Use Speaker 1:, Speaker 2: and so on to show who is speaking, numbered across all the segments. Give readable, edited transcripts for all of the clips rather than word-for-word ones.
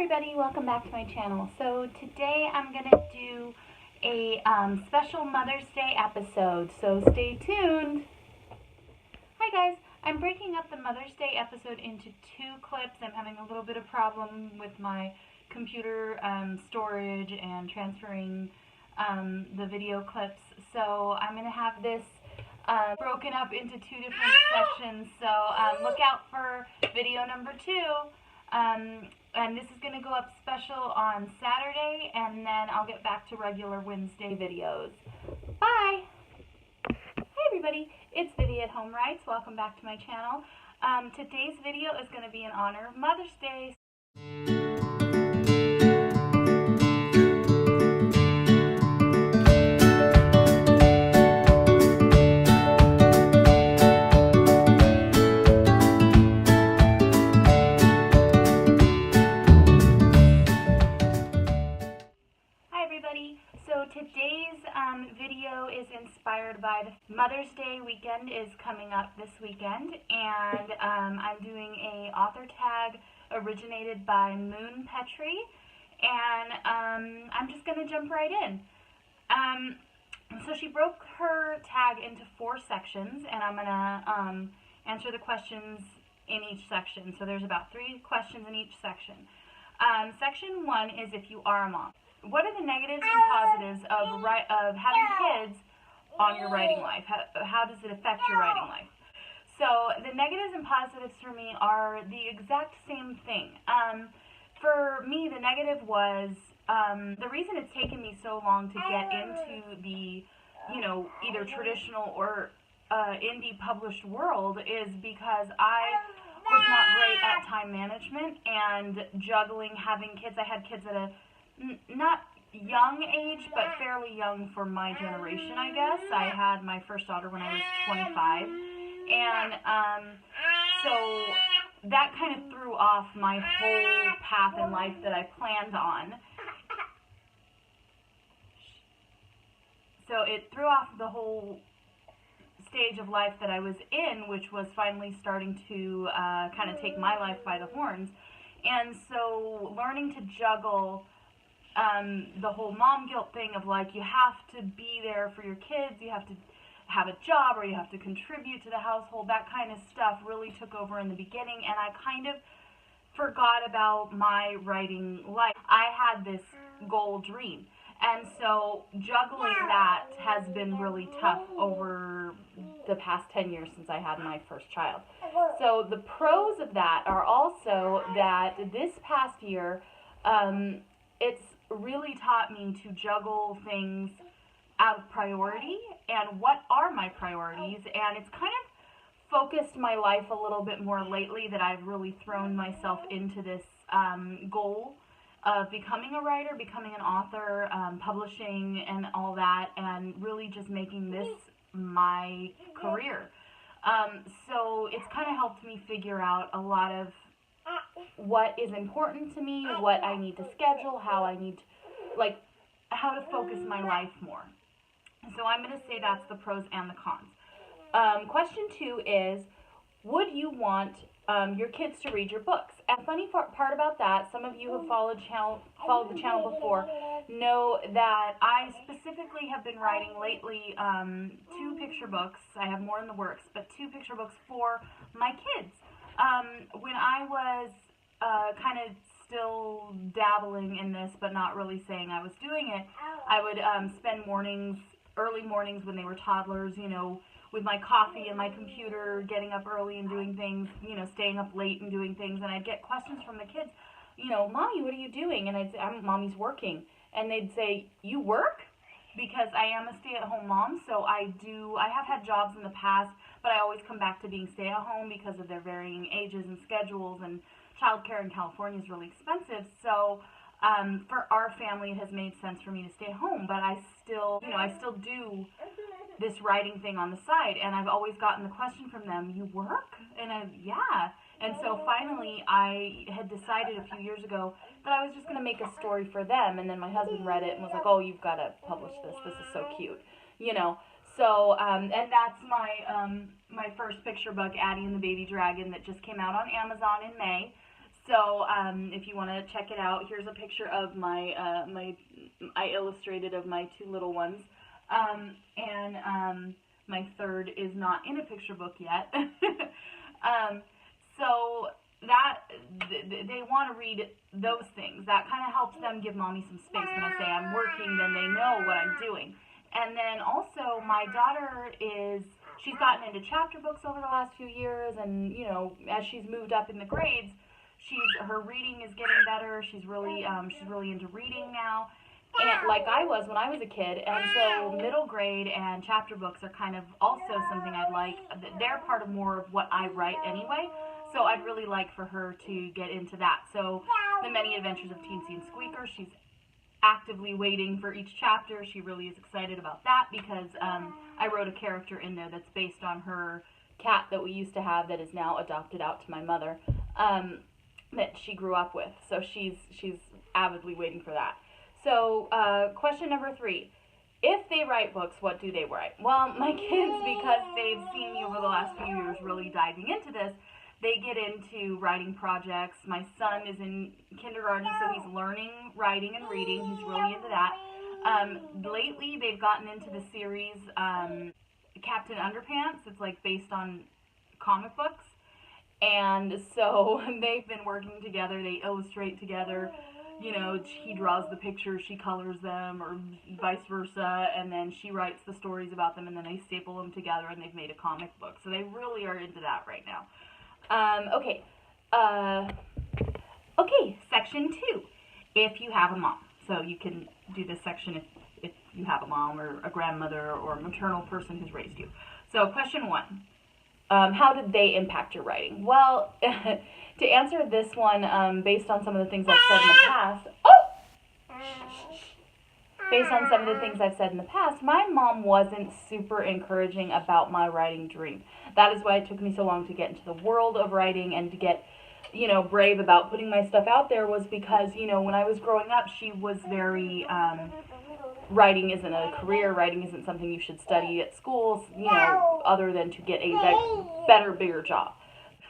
Speaker 1: everybody, welcome back to my channel. So today I'm going to do a special Mother's Day episode, so stay tuned. Hi guys, I'm breaking up the Mother's Day episode into two clips. I'm having a little bit of problem with my computer storage and transferring the video clips. So I'm going to have this broken up into two different sections. So look out for video number 2. And this is going to go up special on Saturday, and then I'll get back to regular Wednesday videos. Bye! Hey everybody, it's Vivi at Home Rights. Welcome back to my channel. Today's video is going to be in honor of Mother's Day. So today's video is inspired by the Mother's Day weekend is coming up this weekend, and I'm doing a author tag originated by Petrie, and I'm just going to jump right in. So she broke her tag into 4 sections, and I'm going to answer the questions in each section. So there's about 3 questions in each section. Section 1 is if you are a mom. What are the negatives and positives of having kids on your writing life? How does it affect your writing life? So the negatives and positives for me are the exact same thing. For me, the negative was the reason it's taken me so long to get into the, either traditional or indie published world is because I was not great at time management and juggling having kids. I had kids at a not young age, but fairly young for my generation, I guess. I had my first daughter when I was 25, and so that kind of threw off my whole path in life that I planned on. So it threw off the whole stage of life that I was in, which was finally starting to kind of take my life by the horns. And so learning to juggle the whole mom guilt thing of like, you have to be there for your kids, you have to have a job, or you have to contribute to the household, that kind of stuff really took over in the beginning, and I kind of forgot about my writing life. I had this goal dream, and so juggling that has been really tough over the past 10 years since I had my first child. So the pros of that are also that this past year, it's really taught me to juggle things out of priority and what are my priorities, and it's kind of focused my life a little bit more lately that I've really thrown myself into this goal of becoming a writer, becoming an author, publishing and all that, and really just making this my career. So it's kind of helped me figure out a lot of what is important to me, what I need to schedule, how I need to, how to focus my life more. So I'm going to say that's the pros and the cons. Question 2 is, would you want your kids to read your books? And the funny part about that, some of you who followed the channel before know that I specifically have been writing lately 2 picture books. I have more in the works, but 2 picture books for my kids. When I was kind of still dabbling in this, but not really saying I was doing it, I would spend early mornings when they were toddlers, with my coffee and my computer, getting up early and doing things, staying up late and doing things, and I'd get questions from the kids, Mommy, what are you doing? And I'd say, Mommy's working. And they'd say, you work? Because I am a stay-at-home mom, so I have had jobs in the past, but I always come back to being stay-at-home because of their varying ages and schedules, and childcare in California is really expensive. So for our family, it has made sense for me to stay home, but I still do this writing thing on the side, and I've always gotten the question from them, you work? And yeah. And so finally, I had decided a few years ago that I was just going to make a story for them, and then my husband read it and was like, oh, you've got to publish this. This is so cute, So, and that's my first picture book, Addie and the Baby Dragon, that just came out on Amazon in May. So if you want to check it out, here's a picture of my, I illustrated of my two little ones. My third is not in a picture book yet. So that, they want to read those things. That kind of helps them give mommy some space. When I say I'm working, then they know what I'm doing. And then also, my daughter she's gotten into chapter books over the last few years, and, you know, as she's moved up in the grades, her reading is getting better. She's really into reading now, and like I was when I was a kid. And so middle grade and chapter books are kind of also something I'd like. They're part of more of what I write anyway, so I'd really like for her to get into that. So The Many Adventures of Teensy and Squeaker, she's actively waiting for each chapter. She really is excited about that because I wrote a character in there that's based on her cat that we used to have that is now adopted out to my mother, that she grew up with. So she's avidly waiting for that. So question number 3. If they write books, what do they write? Well, my kids, because they've seen me over the last few years really diving into this, they get into writing projects. My son is in kindergarten, so he's learning writing and reading. He's really into that. Lately, they've gotten into the series Captain Underpants. It's like based on comic books. And so they've been working together. They illustrate together. You know, he draws the pictures, she colors them, or vice versa, and then she writes the stories about them, and then they staple them together, and they've made a comic book. So they really are into that right now. Okay, section 2, if you have a mom. So you can do this section if you have a mom or a grandmother or a maternal person who's raised you. So question 1, how did they impact your writing? Well, to answer this one, based on some of the things I've said in the past, my mom wasn't super encouraging about my writing dream. That is why it took me so long to get into the world of writing and to get, you know, brave about putting my stuff out there, was because, you know, when I was growing up, she was very, writing isn't a career, writing isn't something you should study at schools, you know, other than to get a better, bigger job.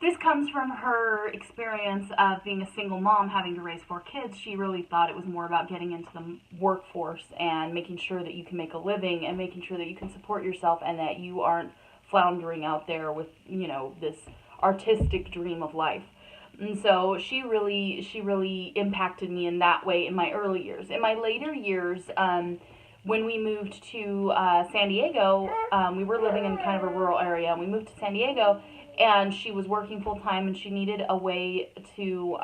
Speaker 1: This comes from her experience of being a single mom, having to raise 4 kids. She really thought it was more about getting into the workforce and making sure that you can make a living and making sure that you can support yourself and that you aren't floundering out there with, you know, this artistic dream of life. And so she really impacted me in that way in my early years. In my later years, when we moved to San Diego, we were living in kind of a rural area, and we moved to San Diego, and she was working full-time, and she needed a way to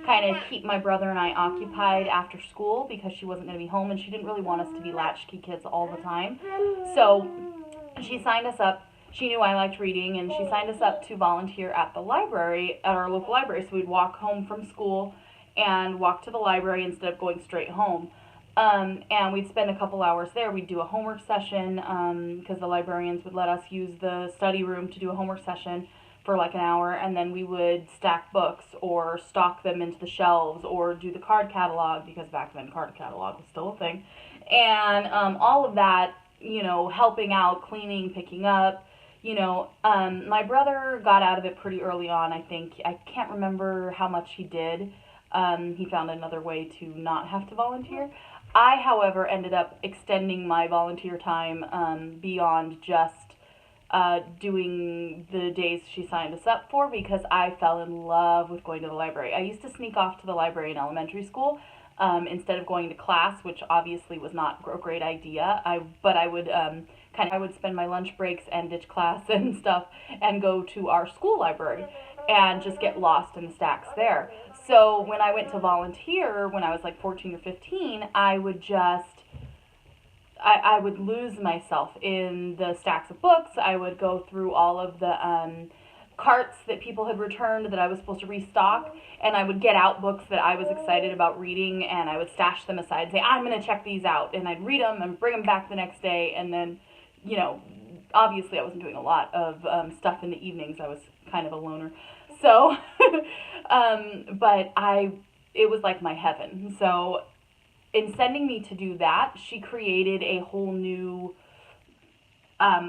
Speaker 1: kind of keep my brother and I occupied after school because she wasn't going to be home, and she didn't really want us to be latchkey kids all the time. So she signed us up. She knew I liked reading, and she signed us up to volunteer at the library, at our local library. So we'd walk home from school and walk to the library instead of going straight home. And we'd spend a couple hours there. We'd do a homework session because the librarians would let us use the study room to do a homework session for like an hour, and then we would stack books or stock them into the shelves or do the card catalog, because back then card catalog was still a thing. And all of that, you know, helping out, cleaning, picking up. You know, my brother got out of it pretty early on, I think. I can't remember how much he did. He found another way to not have to volunteer. I, however, ended up extending my volunteer time beyond just doing the days she signed us up for, because I fell in love with going to the library. I used to sneak off to the library in elementary school instead of going to class, which obviously was not a great idea. But I would I would spend my lunch breaks and ditch class and stuff and go to our school library and just get lost in the stacks there. So when I went to volunteer when I was like 14 or 15, I would lose myself in the stacks of books. I would go through all of the carts that people had returned that I was supposed to restock, and I would get out books that I was excited about reading, and I would stash them aside and say, I'm going to check these out, and I'd read them and bring them back the next day. And then, you know, obviously I wasn't doing a lot of stuff in the evenings. I was kind of a loner. So, but it was like my heaven. So in sending me to do that, she created a whole new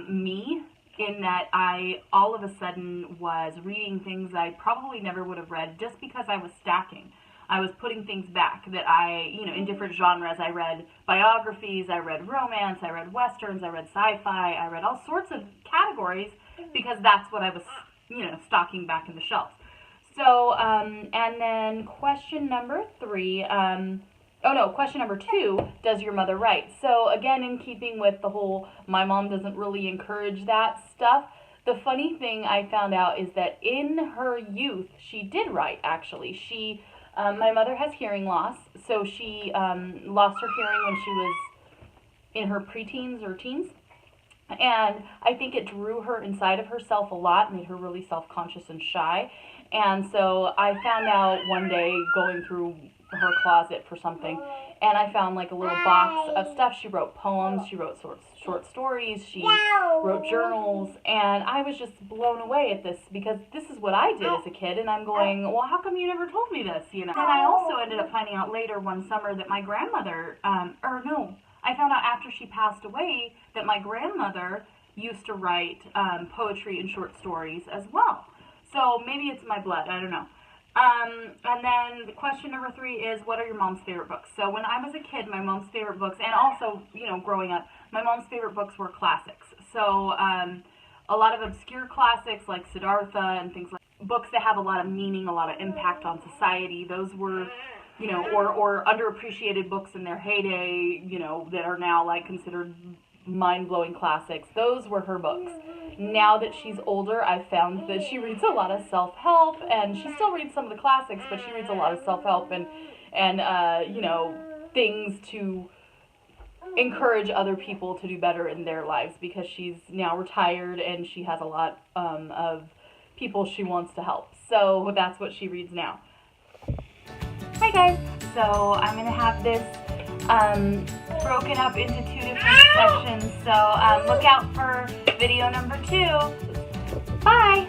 Speaker 1: me in that I all of a sudden was reading things I probably never would have read just because I was stacking. I was putting things back that in different genres. I read biographies, I read romance, I read westerns, I read sci-fi, I read all sorts of categories because that's what I was, stocking back in the shelves. So, and then question number 3, question number 2, does your mother write? So again, in keeping with the whole, my mom doesn't really encourage that stuff, the funny thing I found out is that in her youth, she did write, actually. My mother has hearing loss, so she lost her hearing when she was in her preteens or teens. And I think it drew her inside of herself a lot, made her really self-conscious and shy. And so I found out one day going through her closet for something, and I found like a little box of stuff. She wrote poems, she wrote short stories, she wrote journals, and I was just blown away at this because this is what I did as a kid, and I'm going, well, how come you never told me this, And I also ended up finding out later one summer that my grandmother, I found out after she passed away that my grandmother used to write poetry and short stories as well. So maybe it's my blood, I don't know. And then question number 3 is, what are your mom's favorite books? So when I was a kid, my mom's favorite books, and also, growing up, my mom's favorite books were classics. So a lot of obscure classics like Siddhartha and things like books that have a lot of meaning, a lot of impact on society. Those were, or underappreciated books in their heyday, that are now like considered mind-blowing classics. Those were her books. Now that she's older, I've found that she reads a lot of self-help, and she still reads some of the classics, but she reads a lot of self-help and things to encourage other people to do better in their lives, because she's now retired and she has a lot of people she wants to help. So that's what she reads now. Hi guys, so I'm going to have this broken up into 2 different sections, so look out for video number 2. Bye!